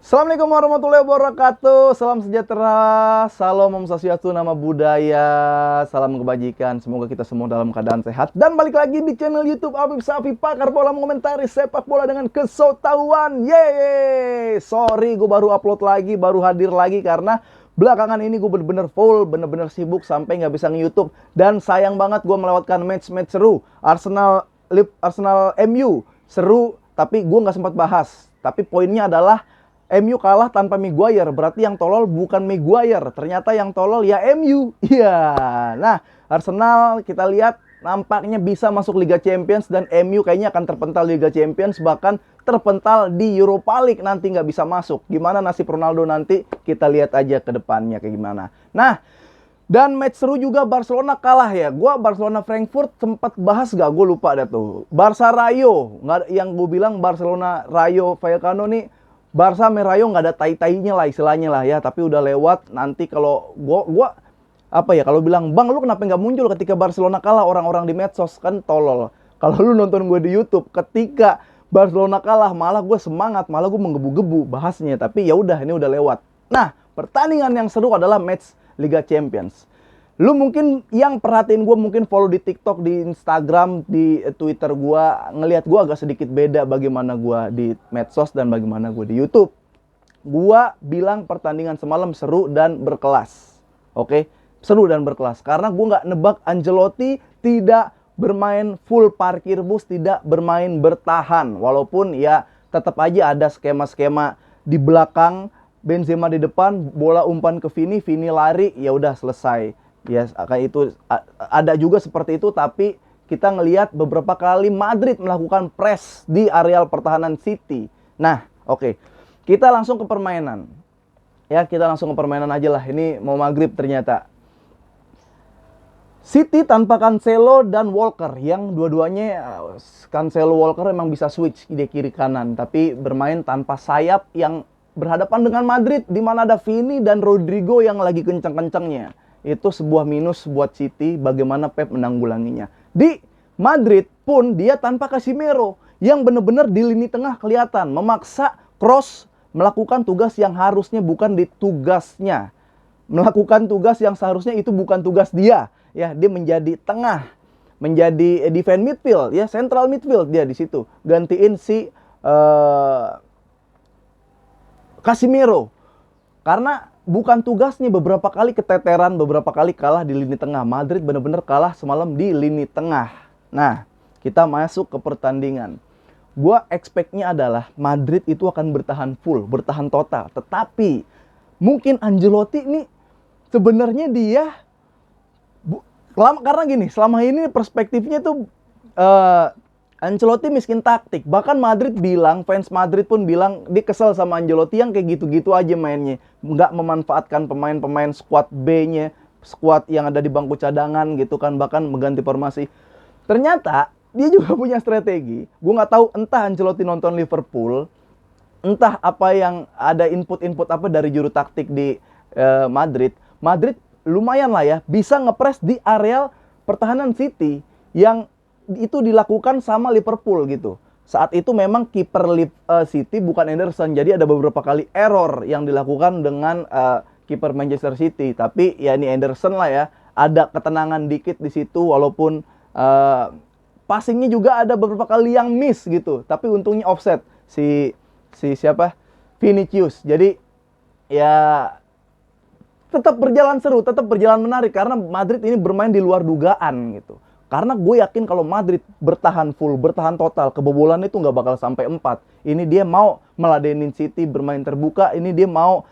Assalamualaikum warahmatullahi wabarakatuh. Salam sejahtera, salam Om Swastiastu, nama budaya, salam kebajikan. Semoga kita semua dalam keadaan sehat. Dan balik lagi di channel YouTube Afif Safi, pakar bola mengomentari sepak bola dengan kesotauan. Yeay! Sorry, gue baru upload lagi, baru hadir lagi karena belakangan ini gue bener-bener full, bener-bener sibuk sampai nggak bisa nge-YouTube. Dan sayang banget gue melewatkan match-match seru. Arsenal MU seru, tapi gue nggak sempat bahas. Tapi poinnya adalah MU kalah tanpa Maguire, berarti yang tolol bukan Maguire, ternyata yang tolol ya MU. Iya. Nah, Arsenal kita lihat nampaknya bisa masuk Liga Champions dan MU kayaknya akan terpental di Liga Champions, bahkan terpental di Europa League nanti nggak bisa masuk. Gimana nasib Ronaldo nanti? Kita lihat aja ke depannya kayak gimana. Nah, dan match seru juga, Barcelona kalah ya. Gua Barcelona Frankfurt sempat bahas gak? Gue lupa dah tuh. Barca Rayo, nggak, yang gue bilang Barcelona Rayo Vallecano nih, Barca Merayo nggak ada tai-tainya lah istilahnya lah ya, tapi udah lewat. Nanti kalau gua apa ya, kalau bilang bang lu kenapa nggak muncul ketika Barcelona kalah, orang-orang di medsos kan tolol. Kalau lu nonton gue di YouTube ketika Barcelona kalah, malah gue semangat, malah gue menggebu-gebu bahasnya. Tapi ya udah, ini udah lewat. Nah, pertandingan yang seru adalah match Liga Champions. Lu mungkin yang perhatiin gue, mungkin follow di TikTok, di Instagram, di Twitter gue, ngelihat gue agak sedikit beda bagaimana gue di medsos dan bagaimana gue di YouTube. Gue bilang pertandingan semalam seru dan berkelas. Oke? Seru dan berkelas. Karena gue nggak nebak Ancelotti tidak bermain full parkir bus, tidak bermain bertahan. Walaupun ya tetap aja ada skema-skema di belakang, Benzema di depan, bola umpan ke Vini, Vini lari, ya udah selesai. Ya, kayak itu ada juga seperti itu, tapi kita ngelihat beberapa kali Madrid melakukan press di areal pertahanan City. Nah, oke. Kita langsung ke permainan. Ya, kita langsung ke permainan aja lah. Ini mau maghrib ternyata. City tanpa Cancelo dan Walker, yang dua-duanya Cancelo Walker emang bisa switch ide kiri kanan, tapi bermain tanpa sayap yang berhadapan dengan Madrid di mana ada Vini dan Rodrigo yang lagi kencang-kencangnya. Itu sebuah minus buat City, bagaimana Pep menanggulanginya. Di Madrid pun dia tanpa Casemiro, yang benar-benar di lini tengah kelihatan memaksa cross, melakukan tugas yang harusnya bukan di tugasnya, melakukan tugas yang seharusnya itu bukan tugas dia. Ya, dia menjadi tengah, menjadi defense midfield, ya central midfield dia di situ, gantiin si Casemiro. Karena bukan tugasnya, beberapa kali keteteran, beberapa kali kalah di lini tengah. Madrid benar-benar kalah semalam di lini tengah. Nah, kita masuk ke pertandingan. Gua expect-nya adalah Madrid itu akan bertahan full, bertahan total. Tetapi mungkin Ancelotti ini sebenarnya dia karena gini, selama ini perspektifnya tuh Ancelotti miskin taktik. Bahkan Madrid bilang, fans Madrid pun bilang dia kesel sama Ancelotti yang kayak gitu-gitu aja mainnya. Nggak memanfaatkan pemain-pemain squad B-nya, squad yang ada di bangku cadangan gitu kan, bahkan mengganti formasi. Ternyata dia juga punya strategi. Gue nggak tahu, entah Ancelotti nonton Liverpool, entah apa yang ada input-input apa dari juru taktik di Madrid. Madrid lumayan lah ya, bisa ngepres di areal pertahanan City yang itu dilakukan sama Liverpool gitu. Saat itu memang kiper City bukan Ederson, jadi ada beberapa kali error yang dilakukan dengan kiper Manchester City. Tapi ya ini Ederson lah ya, ada ketenangan dikit di situ, walaupun passingnya juga ada beberapa kali yang miss gitu. Tapi untungnya offset si siapa? Vinicius. Jadi ya tetap berjalan seru, tetap berjalan menarik karena Madrid ini bermain di luar dugaan gitu. Karena gue yakin kalau Madrid bertahan full, bertahan total, kebobolan itu nggak bakal sampai 4. Ini dia mau meladenin City bermain terbuka, ini dia mau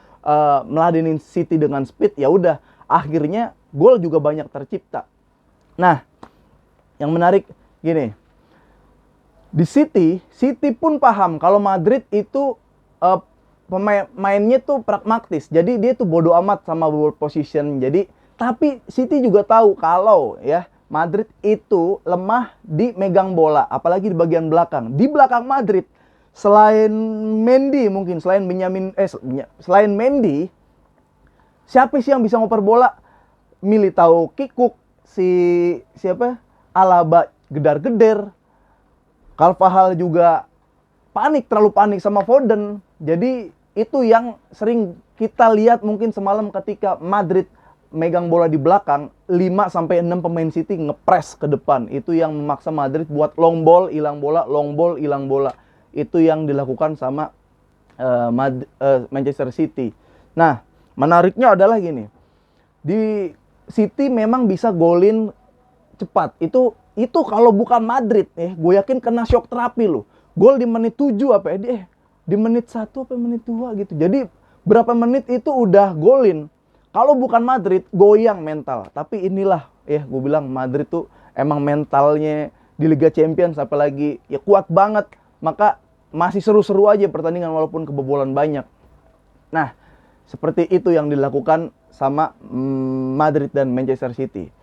meladenin City dengan speed, ya udah. Akhirnya gol juga banyak tercipta. Nah, yang menarik gini, di City pun paham kalau Madrid itu pemainnya tuh pragmatis. Jadi dia tuh bodo amat sama ball position. Jadi, tapi City juga tahu kalau ya Madrid itu lemah di megang bola, apalagi di bagian belakang. Di belakang Madrid, selain Mendy mungkin, selain Mendy, siapa sih yang bisa ngoper bola? Militao kikuk, siapa? Alaba gedar-geder. Carvajal juga terlalu panik sama Foden. Jadi itu yang sering kita lihat mungkin semalam ketika Madrid megang bola di belakang, 5-6 pemain City ngepres ke depan. Itu yang memaksa Madrid buat long ball, hilang bola, long ball, hilang bola. Itu yang dilakukan sama Manchester City. Nah, menariknya adalah gini. Di City memang bisa golin cepat. Itu kalau bukan Madrid, gue yakin kena shock terapi loh. Gol di menit 7 apa ya? Di menit 1 apa menit 2 gitu. Jadi berapa menit itu udah golin. Kalau bukan Madrid, goyang mental. Tapi inilah gue bilang Madrid tuh emang mentalnya di Liga Champions apalagi ya kuat banget. Maka masih seru-seru aja pertandingan walaupun kebobolan banyak. Nah, seperti itu yang dilakukan sama Madrid dan Manchester City.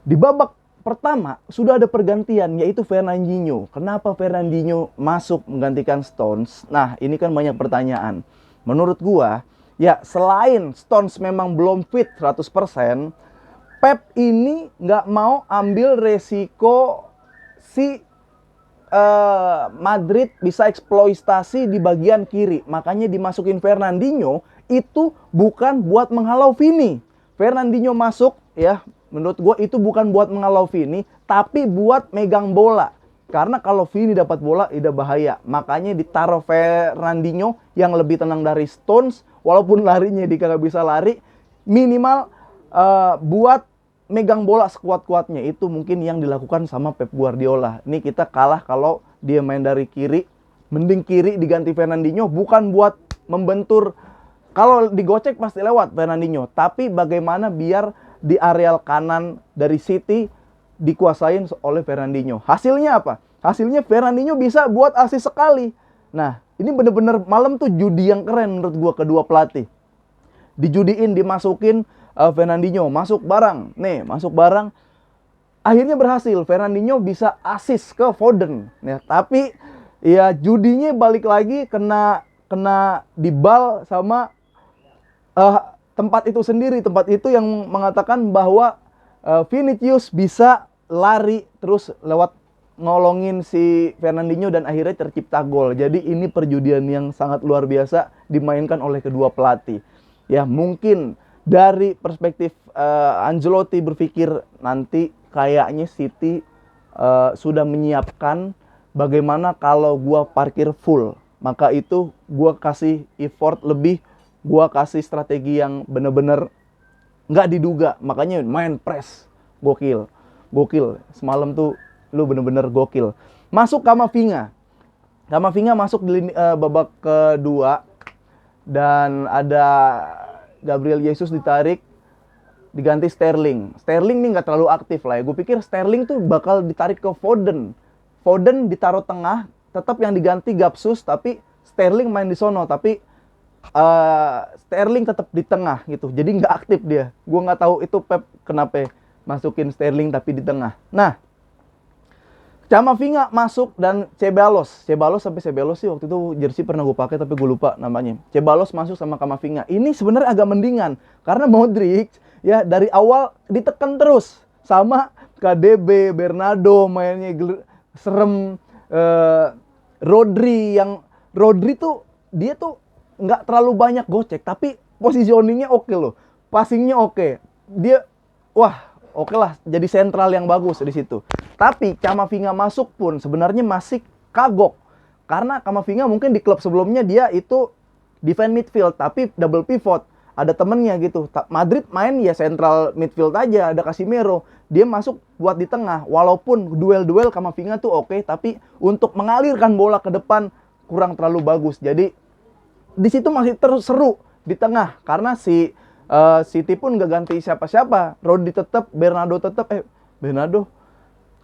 Di babak pertama sudah ada pergantian, yaitu Fernandinho. Kenapa Fernandinho masuk menggantikan Stones? Nah, ini kan banyak pertanyaan. Menurut gua, ya selain Stones memang belum fit 100%, Pep ini nggak mau ambil resiko si Madrid bisa eksploitasi di bagian kiri. Makanya dimasukin Fernandinho itu bukan buat menghalau Vini. Fernandinho masuk ya, menurut gue itu bukan buat menghalau Vini, tapi buat megang bola. Karena kalau Vini dapat bola, udah bahaya. Makanya ditaruh Fernandinho yang lebih tenang dari Stones. Walaupun larinya dia kagak bisa lari, minimal buat megang bola sekuat-kuatnya. Itu mungkin yang dilakukan sama Pep Guardiola. Ini kita kalah kalau dia main dari kiri. Mending kiri diganti Fernandinho, bukan buat membentur. Kalau digocek pasti lewat Fernandinho. Tapi bagaimana biar di areal kanan dari City dikuasain oleh Fernandinho. Hasilnya apa? Hasilnya Fernandinho bisa buat asis sekali. Nah, ini bener-bener malam tuh judi yang keren menurut gua kedua pelatih. Dijudiin, dimasukin Fernandinho, masuk barang. Nih, masuk barang. Akhirnya berhasil. Fernandinho bisa asis ke Foden. Ya, tapi ya judinya balik lagi kena dibal sama tempat itu sendiri. Tempat itu yang mengatakan bahwa Vinicius bisa lari terus lewat nolongin si Fernandinho dan akhirnya tercipta gol. Jadi ini perjudian yang sangat luar biasa dimainkan oleh kedua pelatih. Ya, mungkin dari perspektif Ancelotti berpikir nanti kayaknya City sudah menyiapkan bagaimana kalau gua parkir full. Maka itu gua kasih effort lebih, gua kasih strategi yang bener-bener nggak diduga. Makanya main press, gokil. Semalam tuh lu bener-bener gokil. Masuk Camavinga masuk di babak kedua dan ada Gabriel Jesus ditarik, diganti Sterling. Sterling nih nggak terlalu aktif lah ya. Gue pikir Sterling tuh bakal ditarik ke Foden. Foden ditaruh tengah, tetap yang diganti Gapsus, tapi Sterling main di sono. Tapi Sterling tetap di tengah gitu. Jadi nggak aktif dia. Gue nggak tahu itu Pep kenapa masukin Sterling tapi di tengah. Nah, Camavinga masuk dan Ceballos sih waktu itu jersey pernah gue pakai tapi gue lupa namanya. Ceballos masuk sama Camavinga. Ini sebenarnya agak mendingan karena Modric ya dari awal ditekan terus sama KDB, Bernardo mainnya serem, Rodri tuh dia tuh nggak terlalu banyak gocek tapi positioningnya oke loh, passingnya oke. Dia oke lah, jadi sentral yang bagus di situ. Tapi Camavinga masuk pun sebenarnya masih kagok. Karena Camavinga mungkin di klub sebelumnya dia itu defend midfield, tapi double pivot. Ada temennya gitu. Madrid main ya central midfield aja, ada Casemiro. Dia masuk buat di tengah. Walaupun duel-duel Camavinga tuh oke, tapi untuk mengalirkan bola ke depan kurang terlalu bagus. Jadi di situ masih terus seru di tengah. Karena si City pun gak ganti siapa-siapa. Rodri tetap, Bernardo tetap.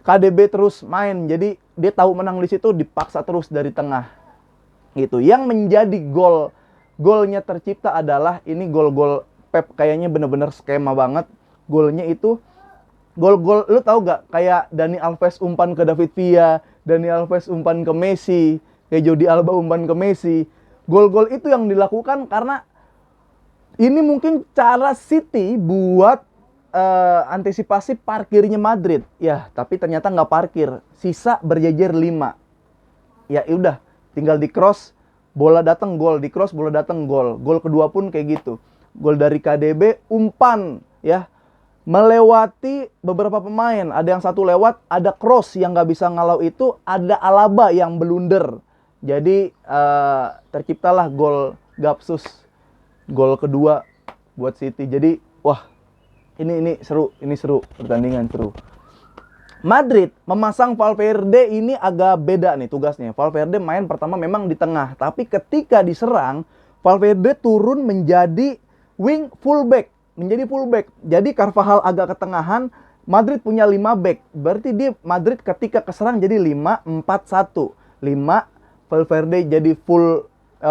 KDB terus main. Jadi dia tahu menang di situ, dipaksa terus dari tengah. Gitu. Yang menjadi golnya tercipta adalah ini gol-gol Pep kayaknya bener-bener skema banget. Golnya itu gol-gol, lu tahu gak? Kayak Dani Alves umpan ke David Villa, Dani Alves umpan ke Messi, kayak Jordi Alba umpan ke Messi. Gol-gol itu yang dilakukan karena ini mungkin cara City buat antisipasi parkirnya Madrid. Ya, tapi ternyata nggak parkir. Sisa berjejer 5. Ya udah, tinggal di cross, bola datang gol, di cross bola datang gol. Gol kedua pun kayak gitu. Gol dari KDB, umpan ya. Melewati beberapa pemain. Ada yang satu lewat, ada cross yang nggak bisa ngalau itu, ada Alaba yang blunder. Jadi terciptalah gol Gapsus. Gol kedua buat City. Jadi wah, ini seru pertandingan seru. Madrid memasang Valverde ini agak beda nih tugasnya. Valverde main pertama memang di tengah, tapi ketika diserang, Valverde turun menjadi wing fullback, Jadi Carvajal agak ketengahan, Madrid punya 5 back. Berarti di Madrid ketika keserang jadi 5-4-1. 5 Valverde jadi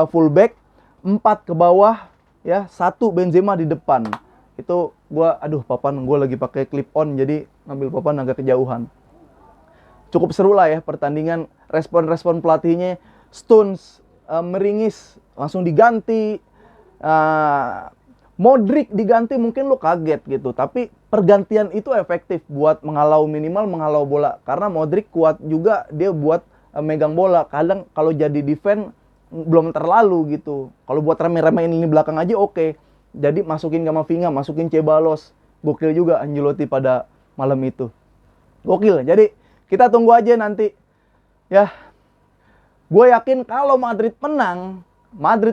fullback, 4 ke bawah ya, 1 Benzema di depan. Itu papan gue lagi pakai clip on jadi ngambil papan agak kejauhan. Cukup seru lah ya pertandingan. Respon pelatihnya, Stones meringis langsung diganti, Modric diganti, mungkin lo kaget gitu, tapi pergantian itu efektif buat minimal menghalau bola, karena Modric kuat juga dia buat megang bola. Kadang kalau jadi defense belum terlalu gitu, kalau buat rame-ramein ini belakang aja oke. Jadi masukin Camavinga, masukin Ceballos. Gokil juga Ancelotti pada malam itu. Gokil. Jadi kita tunggu aja nanti. Ya. Gue yakin kalau Madrid menang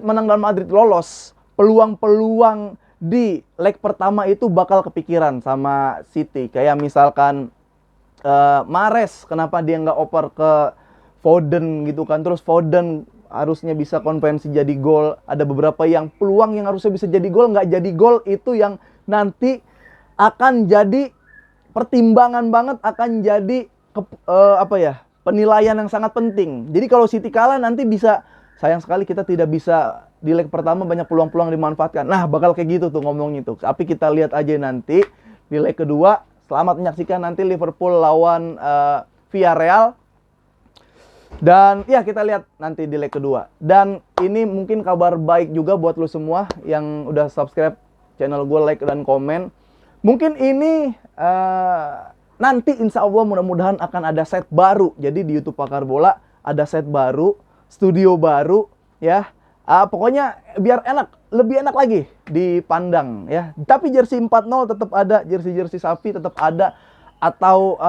dan Madrid lolos, peluang-peluang di leg pertama itu bakal kepikiran sama City. Kayak misalkan Mahrez, kenapa dia nggak oper ke Foden gitu kan. Terus Foden harusnya bisa konversi jadi gol. Ada beberapa yang peluang yang harusnya bisa jadi gol, nggak jadi gol. Itu yang nanti akan jadi pertimbangan banget, akan jadi penilaian yang sangat penting. Jadi kalau City kalah nanti bisa, sayang sekali kita tidak bisa di leg pertama banyak peluang-peluang dimanfaatkan. Nah, bakal kayak gitu tuh ngomongnya tuh. Tapi kita lihat aja nanti di leg kedua. Selamat menyaksikan nanti Liverpool lawan Villarreal. Dan ya kita lihat nanti di leg kedua. Dan ini mungkin kabar baik juga buat lo semua yang udah subscribe channel gue, like dan komen. Mungkin ini nanti insya Allah mudah-mudahan akan ada set baru. Jadi di YouTube Pakar Bola ada set baru, studio baru ya. Pokoknya biar enak, lebih enak lagi dipandang ya. Tapi jersey 4-0 tetap ada, jersey sapi tetap ada. Atau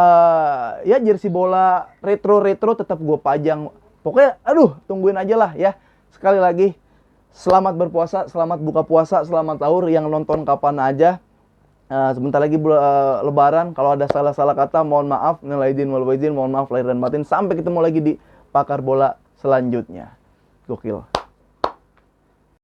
ya jersey bola retro tetap gue pajang. Pokoknya tungguin aja lah ya. Sekali lagi selamat berpuasa, selamat buka puasa, selamat sahur yang nonton kapan aja. Sebentar lagi lebaran. Kalau ada salah-salah kata mohon maaf, minal aidin wal faizin, mohon maaf lahir dan batin. Sampai ketemu lagi di Pakar Bola selanjutnya. Gokil.